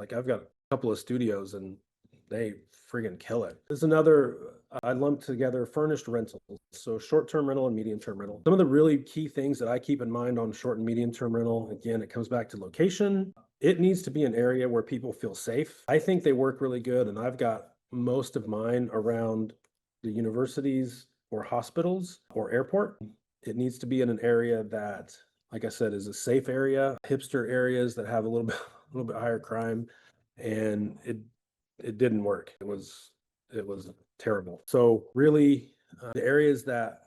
Like I've got a couple of studios and they friggin' kill it. There's another, I lump together furnished rentals. So short-term rental and medium-term rental. Some of the really key things that I keep in mind on short and medium-term rental, again, it comes back to location. It needs to be an area where people feel safe. I think they work really good, and I've got most of mine around the universities or hospitals or airport. It needs to be in an area that, like I said, is a safe area, hipster areas that have a little bit a little bit higher crime, and it didn't work. It was terrible. So really, the areas that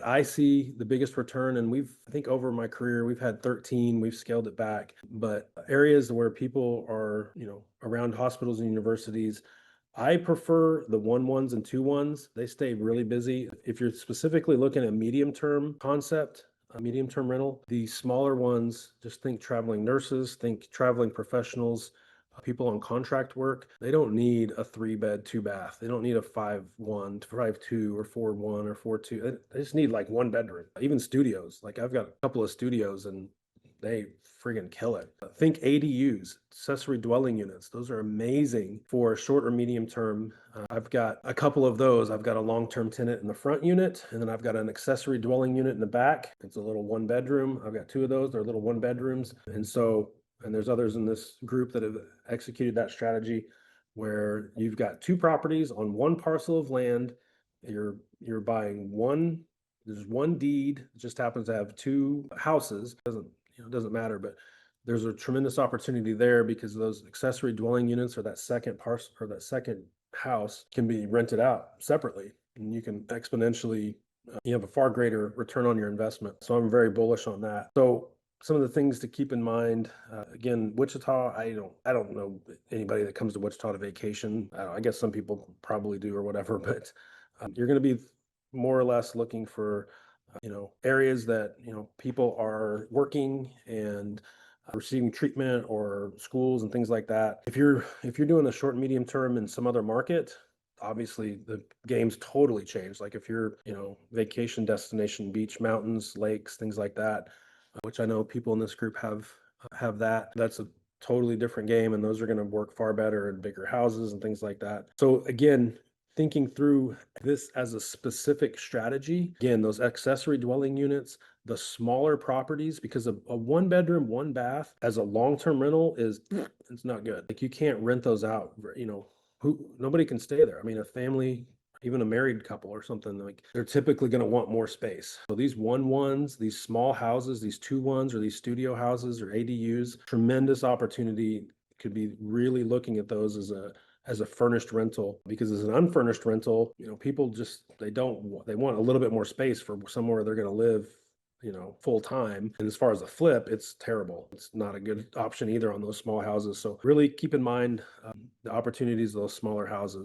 I see the biggest return, and I think over my career, we've had 13, we've scaled it back, but areas where people are, around hospitals and universities, I prefer the one ones and two ones. They stay really busy. If you're specifically looking at medium term concept, a medium term rental, the smaller ones, just think traveling nurses, think traveling professionals, people on contract work. They don't need a 3-bed, 2-bath. They don't need a 5-1, 5-2, or 4-1 or 4-2. They just need like one bedroom. Even studios. Like I've got a couple of studios and they friggin' kill it. Think ADUs, accessory dwelling units. Those are amazing for short or medium term. I've got a couple of those. I've got a long-term tenant in the front unit, and then I've got an accessory dwelling unit in the back. It's a little one bedroom. I've got two of those. They're little one bedrooms. And there's others in this group that have executed that strategy where you've got two properties on one parcel of land. You're buying one, there's one deed. It just happens to have two houses. It doesn't matter, but there's a tremendous opportunity there because those accessory dwelling units or that second parcel or that second house can be rented out separately, and you can exponentially you have a far greater return on your investment. So I'm very bullish on that. So some of the things to keep in mind, again, Wichita, I don't know anybody that comes to Wichita to vacation. I guess some people probably do or whatever, but you're going to be more or less looking for areas that people are working and receiving treatment, or schools and things like that. If you're doing a short and medium term in some other market, obviously the game's totally changed. Like if you're vacation destination, beach, mountains, lakes, things like that, which I know people in this group have that's a totally different game, and those are going to work far better in bigger houses and things like that. So again, thinking through this as a specific strategy, again, those accessory dwelling units, the smaller properties, because a one bedroom, one bath as a long-term rental it's not good. Like you can't rent those out, nobody can stay there. I mean, a family, even a married couple or something, like they're typically going to want more space. So these one ones, these small houses, these two ones, or these studio houses or ADUs, tremendous opportunity. Could be really looking at those as a furnished rental, because as an unfurnished rental, people just they want a little bit more space for somewhere they're going to live full time. And as far as a flip, it's terrible. It's not a good option either on those small houses. So really keep in mind the opportunities of those smaller houses.